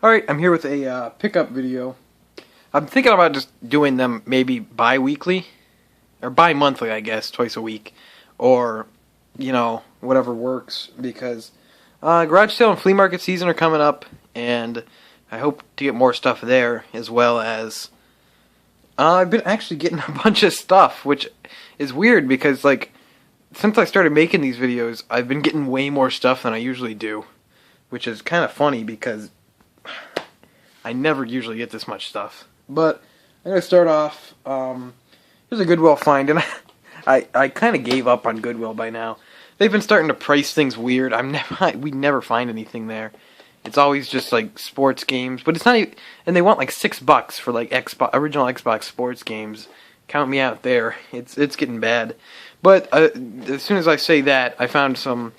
Alright, I'm here with a pickup video. I'm thinking about just doing them maybe bi-weekly, or bi-monthly, I guess, twice a week, or, you know, whatever works, because garage sale and flea market season are coming up, and I hope to get more stuff there, as well as I've been actually getting a bunch of stuff, which is weird, because, like, since I started making these videos, I've been getting way more stuff than I usually do, which is kind of funny, because I never usually get this much stuff. But I'm going to start off, here's a Goodwill find, and I kind of gave up on Goodwill by now. They've been starting to price things weird. We never find anything there. It's always just like sports games, but it's not even, and they want like $6 for like original Xbox sports games. Count me out there. It's getting bad. But as soon as I say that, I found some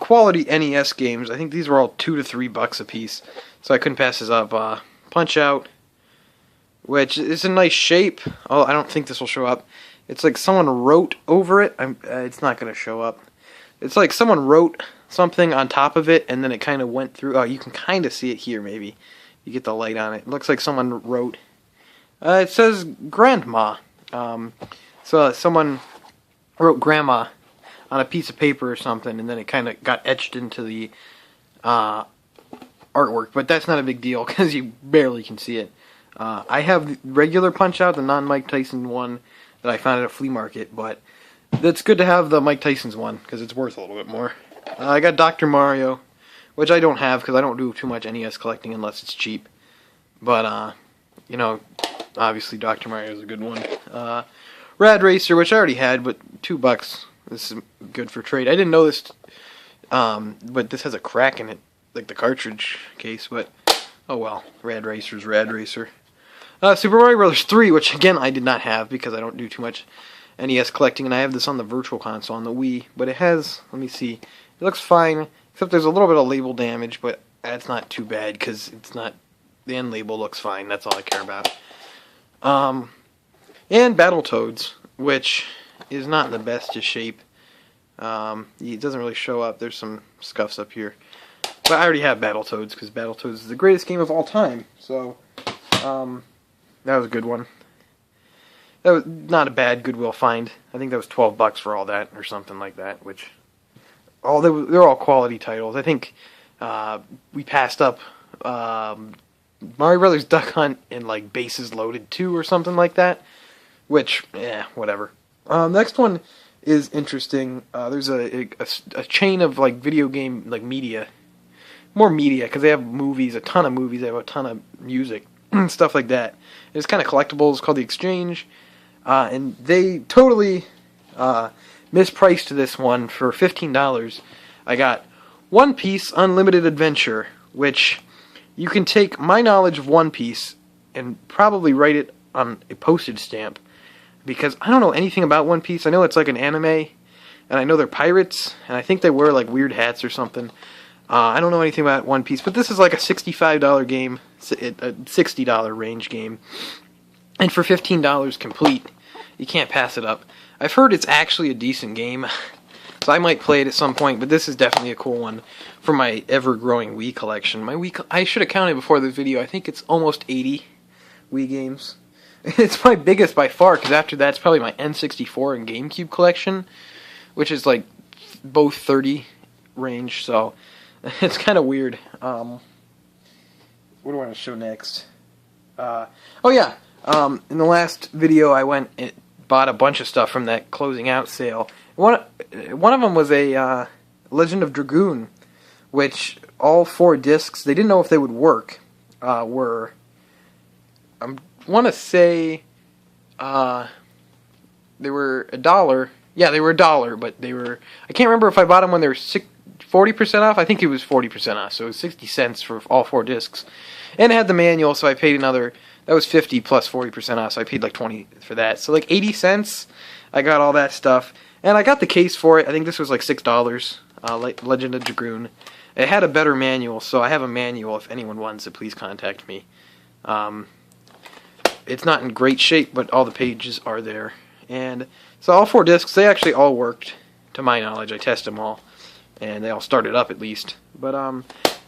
quality NES games. I think these were all $2 to $3 a piece, so I couldn't pass this up. Punch Out, which is a nice shape. Oh, I don't think this will show up. It's like someone wrote over it. It's not going to show up. It's like someone wrote something on top of it, and then it kind of went through. Oh, you can kind of see it here, maybe. You get the light on it. It looks like someone wrote. It says Grandma. So someone wrote Grandma on a piece of paper or something, and then it kind of got etched into the artwork. But that's not a big deal, because you barely can see it. I have the regular Punch-Out, the non-Mike Tyson one that I found at a flea market, but it's good to have the Mike Tyson's one, because it's worth a little bit more. I got Dr. Mario, which I don't have, because I don't do too much NES collecting unless it's cheap. But, you know, obviously Dr. Mario is a good one. Rad Racer, which I already had, but $2. This is good for trade. I didn't know this, but this has a crack in it, like the cartridge case, but oh well. Rad Racer's Rad Racer. Super Mario Bros. 3, which again I did not have because I don't do too much NES collecting, and I have this on the Virtual Console on the Wii, but it has, let me see, it looks fine, except there's a little bit of label damage, but that's not too bad, because it's not, the end label looks fine, that's all I care about. And Battletoads, which is not in the best of shape. It doesn't really show up, there's some scuffs up here. But I already have Battletoads, because Battletoads is the greatest game of all time, so, that was a good one. That was not a bad Goodwill find. I think that was $12 for all that, or something like that, which, they're all quality titles. I think, we passed up, Mario Brothers Duck Hunt and, like, Bases Loaded 2 or something like that, which, whatever. Next one is interesting. There's a chain of, like, video game, like, media. More media, because they have movies, a ton of movies, they have a ton of music, stuff like that. It's kind of collectibles, it's called The Exchange, and they totally mispriced this one for $15. I got One Piece Unlimited Adventure, which you can take my knowledge of One Piece and probably write it on a postage stamp, because I don't know anything about One Piece. I know it's like an anime, and I know they're pirates, and I think they wear like weird hats or something. I don't know anything about One Piece, but this is like a $65 game, a $60 range game, and for $15 complete, you can't pass it up. I've heard it's actually a decent game, so I might play it at some point, but this is definitely a cool one for my ever-growing Wii collection. I should have counted before this video. I think it's almost 80 Wii games. It's my biggest by far, because after that, it's probably my N64 and GameCube collection, which is like both 30 range, so it's kind of weird. What do I want to show next? Oh yeah, in the last video I went and bought a bunch of stuff from that closing out sale. One of them was a Legend of Dragoon, which all 4 discs, they didn't know if they would work, were, I want to say, they were $1. Yeah, they were $1, but they were, I can't remember if I bought them when they were 40% off. I think it was 40% off, so it was 60 cents for all 4 discs. And it had the manual, so I paid another, that was 50 plus 40% off, so I paid like 20 for that. So like 80 cents, I got all that stuff. And I got the case for it. I think this was like $6, Legend of Dragoon. It had a better manual, so I have a manual. If anyone wants it, please contact me. It's not in great shape, but all the pages are there. And so all 4 discs, they actually all worked, to my knowledge. I tested them all, and they all started up at least. But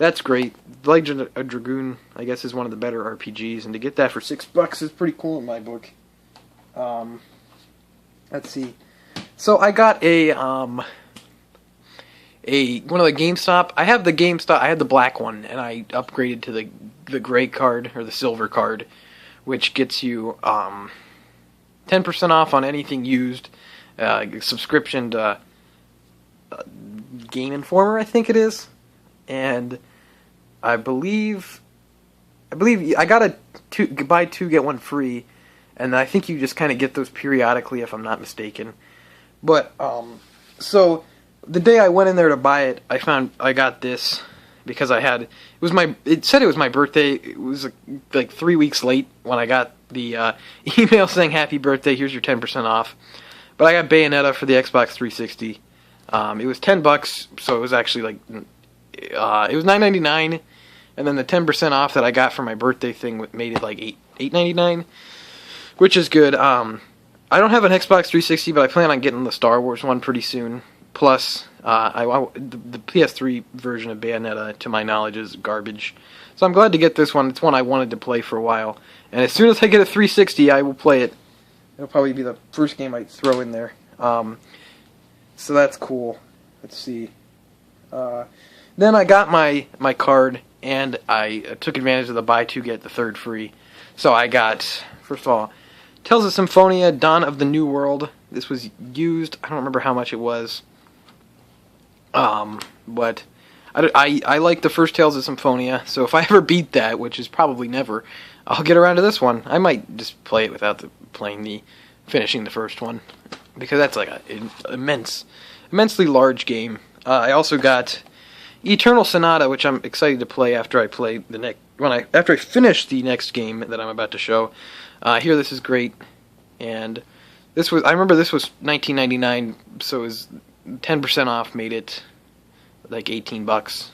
that's great. Legend of Dragoon, I guess, is one of the better RPGs, and to get that for $6 is pretty cool in my book. Let's see. So I got one of the GameStop. I have the GameStop. I had the black one, and I upgraded to the gray card or the silver card, which gets you 10% off on anything used. Subscription to Game Informer, I think it is, and I believe I got buy two get one free, and I think you just kind of get those periodically, if I'm not mistaken. But so the day I went in there to buy it, I got this because it said it was my birthday. It was like 3 weeks late when I got the email saying happy birthday, here's your 10% off. But I got Bayonetta for the Xbox 360. It was $10, so it was actually like it was $9.99, and then the 10% off that I got for my birthday thing made it like $8.99, which is good. I don't have an Xbox 360, but I plan on getting the Star Wars one pretty soon. Plus, the PS3 version of Bayonetta, to my knowledge, is garbage. So I'm glad to get this one. It's one I wanted to play for a while. And as soon as I get a 360, I will play it. It'll probably be the first game I throw in there. So that's cool. Let's see. Then I got my card, and I took advantage of the buy two get the third free. So I got, first of all, Tales of Symphonia, Dawn of the New World. This was used. I don't remember how much it was. But I like the first Tales of Symphonia, so if I ever beat that, which is probably never, I'll get around to this one. I might just play it without finishing the first one, because that's like an immensely large game. I also got Eternal Sonata, which I'm excited to play after I play after I finish the next game that I'm about to show. Here, this is great, and I remember this was $19.99, so it was 10% off, made it like $18.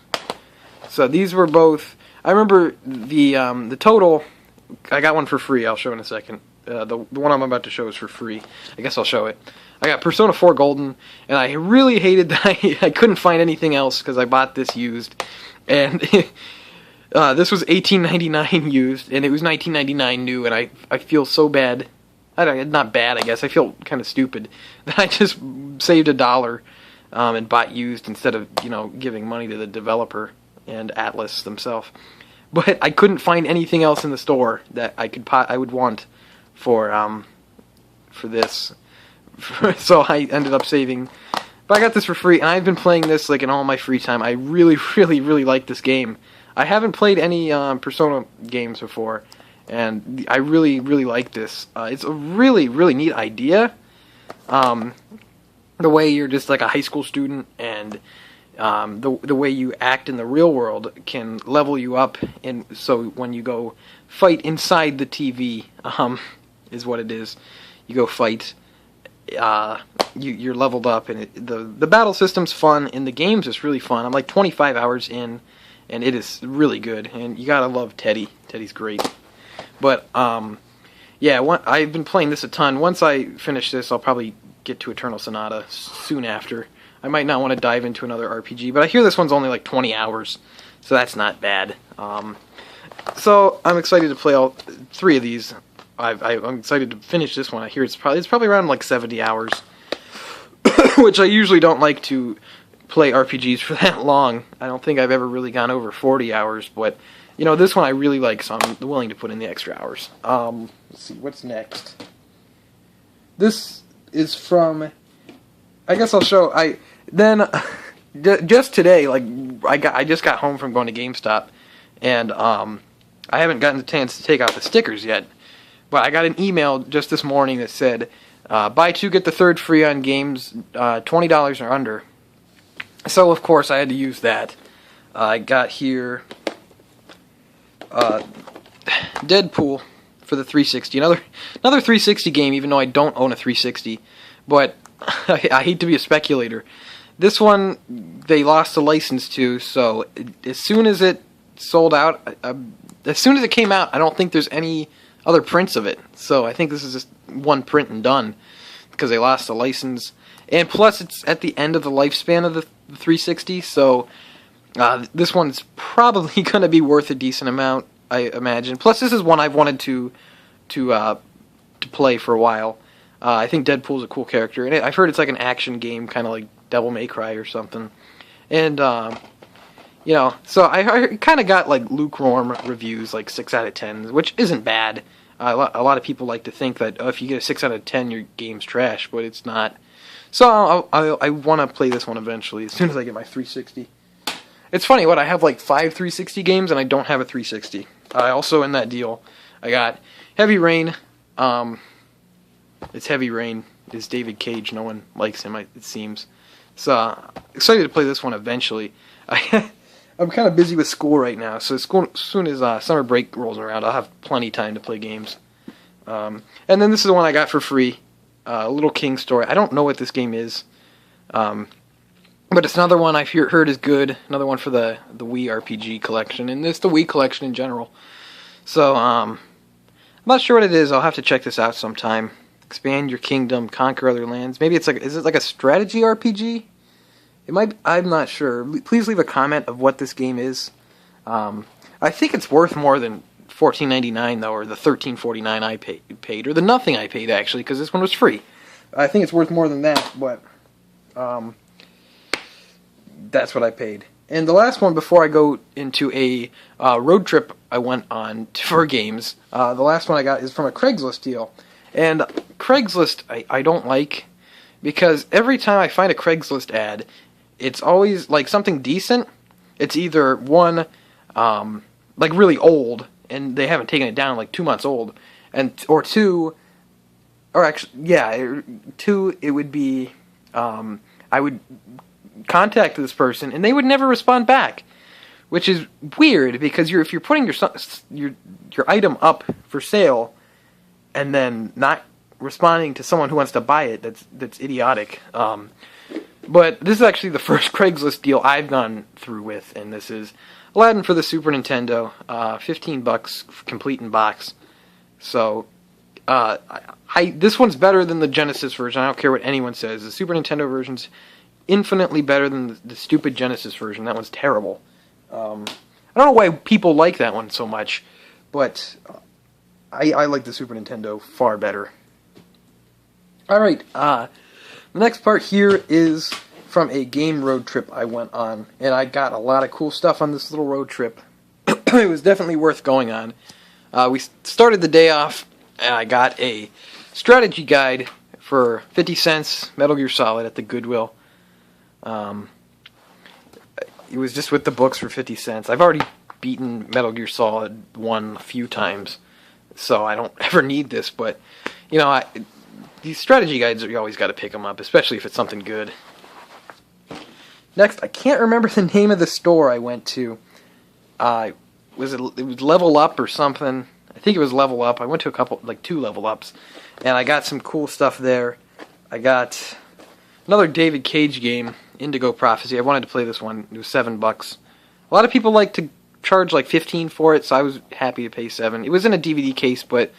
So these were both. I remember the total. I got one for free. I'll show in a second. The one I'm about to show is for free. I guess I'll show it. I got Persona 4 Golden, and I really hated that I couldn't find anything else because I bought this used, and this was $18.99 used, and it was $19.99 new, and I feel so bad. Not bad, I guess. I feel kind of stupid that I just saved $1 and bought used instead of giving money to the developer and Atlas themselves. But I couldn't find anything else in the store that I would want for this. So I ended up saving. But I got this for free, and I've been playing this like in all my free time. I really, really, really like this game. I haven't played any Persona games before, and I really, really like this. It's a really, really neat idea. The way you're just like a high school student, and the way you act in the real world can level you up. And so when you go fight inside the TV, is what it is. You go fight. You're leveled up, and the battle system's fun, and the game's just really fun. I'm like 25 hours in, and it is really good. And you gotta love Teddy. Teddy's great. But yeah, I've been playing this a ton. Once I finish this, I'll probably get to Eternal Sonata soon after. I might not want to dive into another RPG, but I hear this one's only like 20 hours, so that's not bad. So I'm excited to play all three of these. I'm excited to finish this one. I hear it's probably around like 70 hours, which I usually don't like to play RPGs for that long. I don't think I've ever really gone over 40 hours, but this one I really like, so I'm willing to put in the extra hours. Let's see, what's next? This is from, I guess I'll show, just today, like, I just got home from going to GameStop, and I haven't gotten the chance to take out the stickers yet, but I got an email just this morning that said, buy two, get the third free on games, $20 or under. So, of course, I had to use that. I got here Deadpool for the 360. Another 360 game, even though I don't own a 360. But I hate to be a speculator. This one, they lost the license to, so as soon as it sold out, as soon as it came out, I don't think there's any other prints of it. So I think this is just one print and done, because they lost the license. And plus, it's at the end of the lifespan of the 360, so This one's probably going to be worth a decent amount, I imagine. Plus, this is one I've wanted to play for a while. I think Deadpool's a cool character, and I've heard it's like an action game, kind of like Devil May Cry or something. And you know, so I kind of got like lukewarm reviews, like 6 out of 10, which isn't bad. A lot of people like to think that if you get a 6 out of 10, your game's trash, but it's not. So I want to play this one eventually, as soon as I get my 360. It's funny, I have like 5 360 games, and I don't have a 360. I also, in that deal, I got Heavy Rain. It's Heavy Rain. It's David Cage. No one likes him, it seems. So, excited to play this one eventually. I'm kind of busy with school right now, so as soon as summer break rolls around, I'll have plenty of time to play games. And then this is the one I got for free, Little King Story. I don't know what this game is, but it's another one I've heard is good. Another one for the Wii RPG collection, and it's the Wii collection in general. So, I'm not sure what it is. I'll have to check this out sometime. Expand your kingdom, conquer other lands. Maybe is it like a strategy RPG? It might. I'm not sure. Please leave a comment of what this game is. I think it's worth more than $14.99 though, or the $13.49 I paid, or the nothing I paid actually, because this one was free. I think it's worth more than that, but that's what I paid. And the last one before I go into a road trip I went on for games, the last one I got is from a Craigslist deal. And Craigslist I don't like, because every time I find a Craigslist ad, it's always like something decent. It's either one, like really old, and they haven't taken it down, like 2 months old, or two, or actually, yeah, two, it would be, I would contact this person, and they would never respond back, which is weird, because if you're putting your item up for sale, and then not responding to someone who wants to buy it, that's idiotic. But this is actually the first Craigslist deal I've gone through with, and this is Aladdin for the Super Nintendo, $15 complete in box. So, this one's better than the Genesis version. I don't care what anyone says. The Super Nintendo version's infinitely better than the stupid Genesis version. That one's terrible. I don't know why people like that one so much, but I like the Super Nintendo far better. Alright, the next part here is from a game road trip I went on, and I got a lot of cool stuff on this little road trip. It was definitely worth going on. We started the day off, and I got a strategy guide for 50 cents, Metal Gear Solid at the Goodwill. It was just with the books for 50 cents. I've already beaten Metal Gear Solid 1 a few times, so I don't ever need this, but, you know, these strategy guides, you always got to pick them up, especially if it's something good. Next, I can't remember the name of the store I went to. It was Level Up or something. I think it was Level Up. I went to like 2 Level Ups, and I got some cool stuff there. I got another David Cage game, Indigo Prophecy. I wanted to play this one. It was $7. A lot of people like to charge like $15 for it, so I was happy to pay $7. It was in a DVD case, but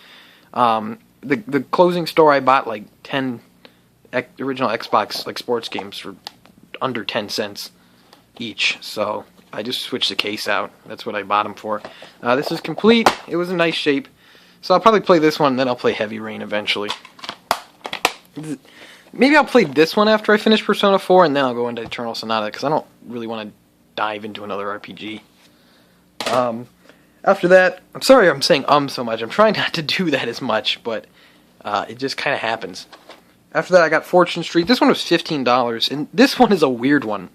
the closing store I bought like 10 original Xbox like sports games for under 10 cents each, so I just switched the case out. That's what I bought them for. This is complete. It was in nice shape, so I'll probably play this one, and then I'll play Heavy Rain eventually. Maybe I'll play this one after I finish Persona 4, and then I'll go into Eternal Sonata, because I don't really want to dive into another RPG. After that, I'm sorry I'm saying so much. I'm trying not to do that as much, but it just kind of happens. After that, I got Fortune Street. This one was $15, and this one is a weird one.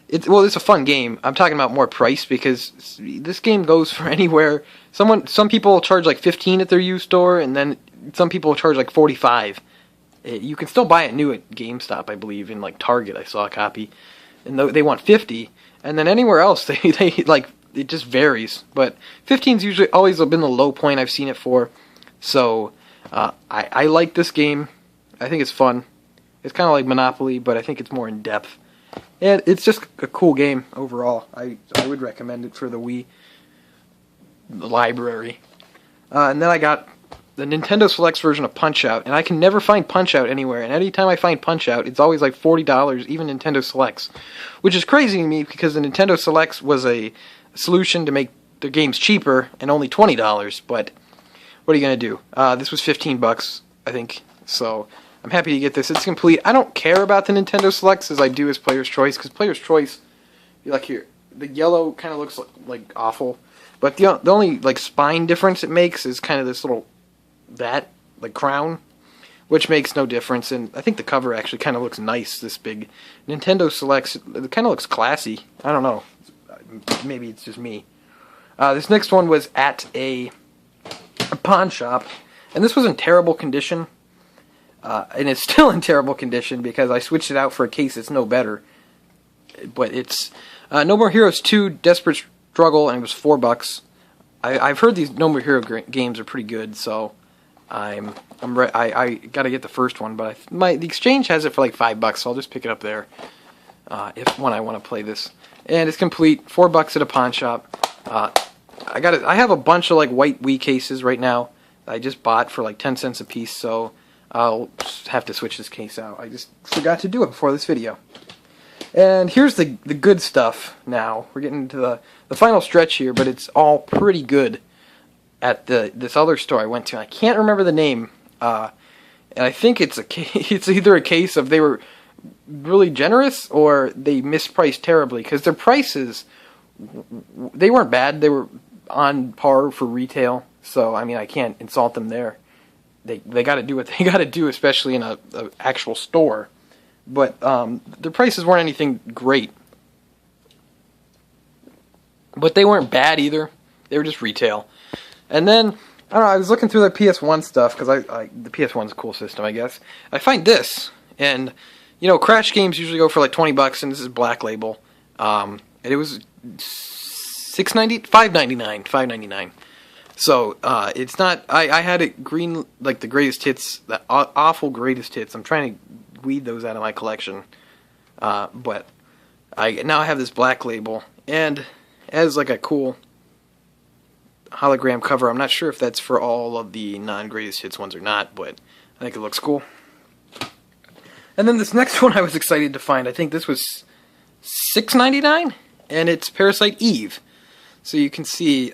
It's a fun game. I'm talking about more price, because this game goes for anywhere. Some people charge like $15 at their used store, and then some people charge like $45. You can still buy it new at GameStop, I believe, in like Target. I saw a copy, and they want $50. And then anywhere else, they like, it just varies. But $15's usually always been the low point I've seen it for. So I like this game. I think it's fun. It's kind of like Monopoly, but I think it's more in depth. And it's just a cool game overall. I would recommend it for the Wii library. And then I got the Nintendo Selects version of Punch-Out, and I can never find Punch-Out anywhere, and anytime I find Punch-Out, it's always like $40, even Nintendo Selects, which is crazy to me because the Nintendo Selects was a solution to make the games cheaper and only $20, but what are you going to do? This was $15, I think, so I'm happy to get this. It's complete. I don't care about the Nintendo Selects as I do as Player's Choice, because Player's Choice, like here, the yellow kind of looks like awful, but the only like spine difference it makes is kind of this little, like crown, which makes no difference, and I think the cover actually kind of looks nice, this big. Nintendo Selects, it kind of looks classy. I don't know. Maybe it's just me. This next one was at a pawn shop, and this was in terrible condition, and it's still in terrible condition because I switched it out for a case that's no better. But it's No More Heroes 2 Desperate Struggle, and it was $4. I've heard these No More Hero games are pretty good, so I gotta get the first one. But the exchange has it for like $5, so I'll just pick it up there when I want to play this. And it's complete, $4 at a pawn shop. I have a bunch of like white Wii cases right now that I just bought for like 10 cents a piece, so I'll have to switch this case out. I just forgot to do it before this video. And here's the good stuff now. We're getting to the final stretch here, but it's all pretty good at this other store I went to. I can't remember the name, and I think it's either a case of they were really generous or they mispriced terribly, because their prices, they weren't bad. They were on par for retail, so I mean I can't insult them there. They got to do what they got to do, especially in a actual store. But their prices weren't anything great. But they weren't bad either. They were just retail. And then, I don't know, I was looking through the PS1 stuff, because the PS1's a cool system, I guess. I find this, and, you know, Crash games usually go for like $20, and this is Black Label. And it was $5.99. So, it's not, I had it green, like the greatest hits, the awful greatest hits. I'm trying to weed those out of my collection. But I now have this Black Label, and as like a cool hologram cover. I'm not sure if that's for all of the non-greatest hits ones or not, but I think it looks cool. And then this next one I was excited to find. I think this was $6.99, and it's Parasite Eve. So you can see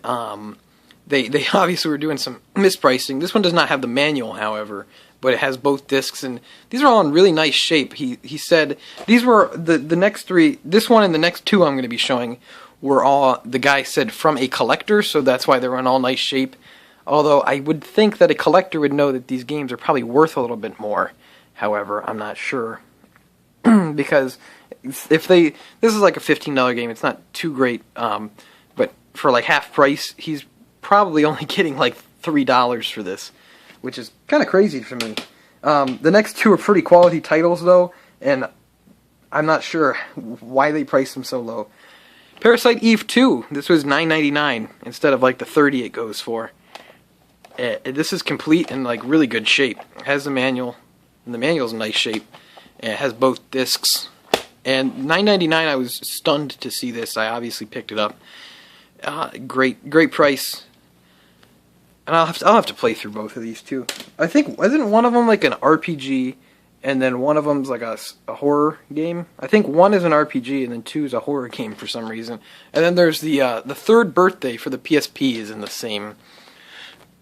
they obviously were doing some mispricing. This one does not have the manual, however, but it has both discs, and these are all in really nice shape. He said these were the next three. This one and the next two I'm going to be showing were all, the guy said, from a collector, so that's why they're in all nice shape. Although I would think that a collector would know that these games are probably worth a little bit more. However, I'm not sure. Because this is like a $15 game, it's not too great, but for like half price, he's probably only getting like $3 for this, which is kind of crazy for me. The next two are pretty quality titles though, and I'm not sure why they priced them so low. Parasite Eve 2, this was $9.99 instead of like the $30 it goes for. This is complete and like really good shape. It has the manual, and the manual's in nice shape. And it has both discs. And $9.99, I was stunned to see this. I obviously picked it up. Great price. And I'll have to play through both of these too. I think, wasn't one of them like an RPG, and then one of them's like a horror game? I think one is an RPG, and then two is a horror game for some reason. And then there's the third birthday for the PSP is in the same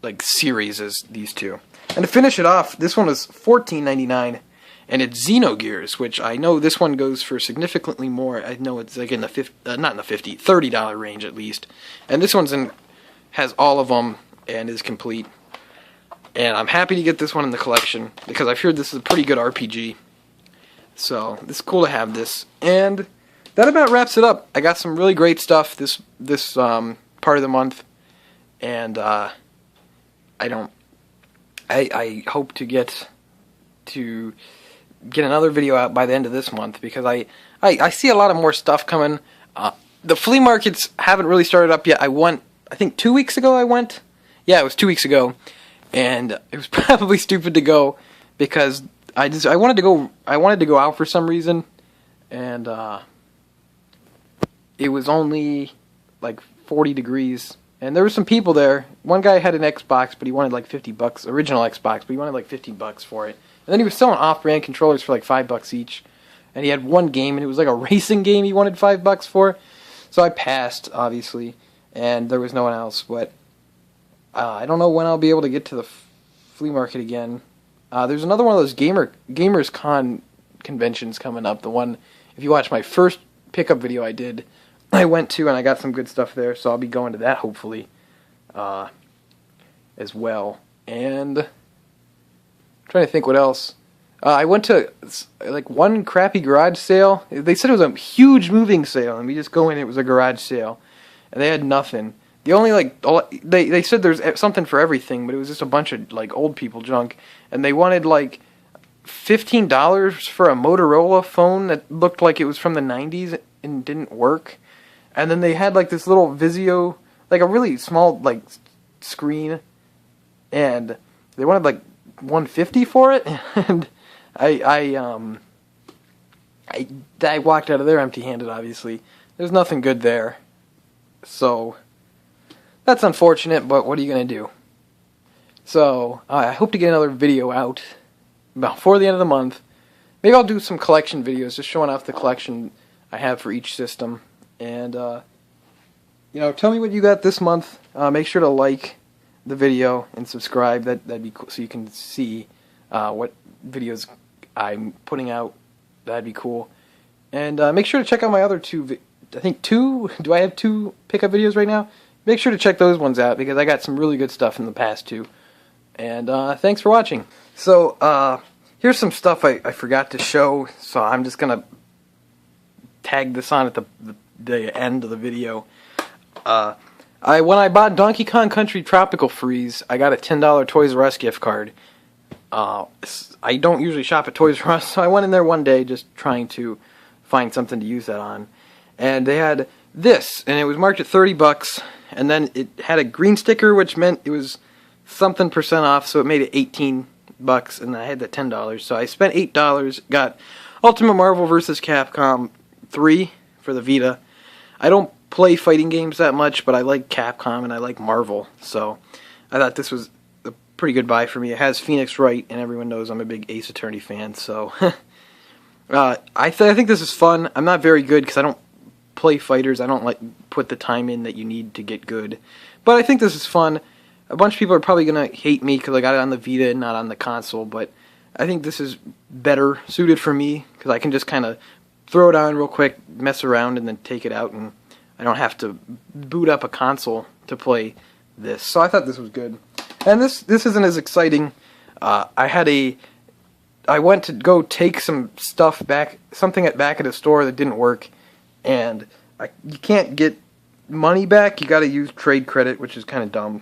like series as these two. And to finish it off, this one was $14.99, and it's Xenogears, which I know this one goes for significantly more. I know it's like in the $30 range at least. And this one's has all of them and is complete. And I'm happy to get this one in the collection because I've heard this is a pretty good RPG. So it's cool to have this. And that about wraps it up. I got some really great stuff this part of the month, and I hope to get another video out by the end of this month, because I see a lot of more stuff coming. The flea markets haven't really started up yet. I think 2 weeks ago I went. Yeah, it was 2 weeks ago, and it was probably stupid to go because I wanted to go out for some reason, and it was only like 40 degrees, And there were some people there. One guy had an Xbox, but he wanted like $50, original Xbox, but he wanted like $50 for it. And then he was selling off-brand controllers for like $5 each. And he had one game, and it was like a racing game he wanted $5 for. So I passed, obviously, and there was no one else. But I don't know when I'll be able to get to the flea market again. There's another one of those Gamers Con conventions coming up. The one, if you watch my first pickup video I did, I went to, and I got some good stuff there. So I'll be going to that, hopefully, as well. And I'm trying to think what else. I went to like one crappy garage sale. They said it was a huge moving sale, and we just go in. It was a garage sale, and they had nothing. The only they said there's something for everything, but it was just a bunch of like old people junk, and they wanted like $15 for a Motorola phone that looked like it was from the 90s and didn't work. And then they had like this little Vizio, like a really small like screen, and they wanted like $150 for it, and I walked out of there empty-handed, obviously. There's nothing good there. So, that's unfortunate, but what are you going to do? So, I hope to get another video out before the end of the month. Maybe I'll do some collection videos, just showing off the collection I have for each system. And, you know, tell me what you got this month. Make sure to like the video and subscribe. That'd be cool, so you can see what videos I'm putting out. That'd be cool. And make sure to check out my other two. I think two. Do I have two pickup videos right now? Make sure to check those ones out because I got some really good stuff in the past too. And thanks for watching. So here's some stuff I forgot to show. So I'm just gonna tag this on at the end of the video. When I bought Donkey Kong Country Tropical Freeze, I got a $10 Toys R Us gift card. I don't usually shop at Toys R Us, so I went in there one day just trying to find something to use that on. And they had this, and it was marked at $30, and then it had a green sticker, which meant it was something % off, so it made it $18, and I had the $10. So I spent $8, got Ultimate Marvel vs. Capcom 3 for the Vita. I don't play fighting games that much, but I like Capcom and I like Marvel, so I thought this was a pretty good buy for me. It has Phoenix Wright, and everyone knows I'm a big Ace Attorney fan, so I think this is fun. I'm not very good because I don't play fighters. I don't like put the time in that you need to get good, but I think this is fun. A bunch of people are probably gonna hate me because I got it on the Vita and not on the console, but I think this is better suited for me because I can just kind of throw it on real quick, mess around, and then take it out, and I don't have to boot up a console to play this. So I thought this was good. And this isn't as exciting. I went to go take some stuff back, something back at a store that didn't work, and you can't get money back. You got to use trade credit, which is kind of dumb.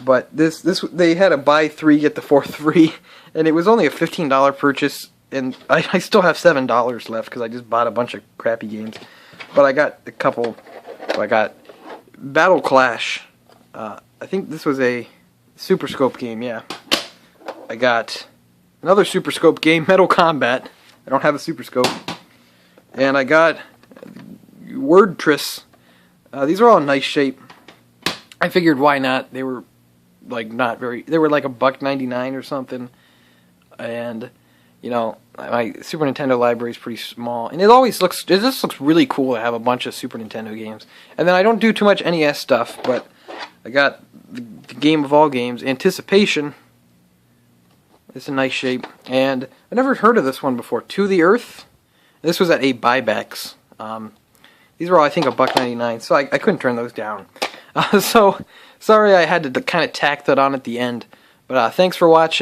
But they had a buy 3 get the 4 free, and it was only a $15 purchase, and I still have $7 left because I just bought a bunch of crappy games. But I got a couple. I got Battle Clash. I think this was a Super Scope game, yeah. I got another Super Scope game, Metal Combat. I don't have a Super Scope. And I got Wordtris. These are all in nice shape. I figured why not? They were like not very. They were like $1.99 or something. And you know, my Super Nintendo library is pretty small, and it just looks really cool to have a bunch of Super Nintendo games. And then I don't do too much NES stuff, but I got the game of all games, Anticipation. It's in nice shape, and I never heard of this one before. To the Earth. This was at 8 buybacks. These were all, I think, $1.99, so I couldn't turn those down. So sorry I had to kind of tack that on at the end, but thanks for watching.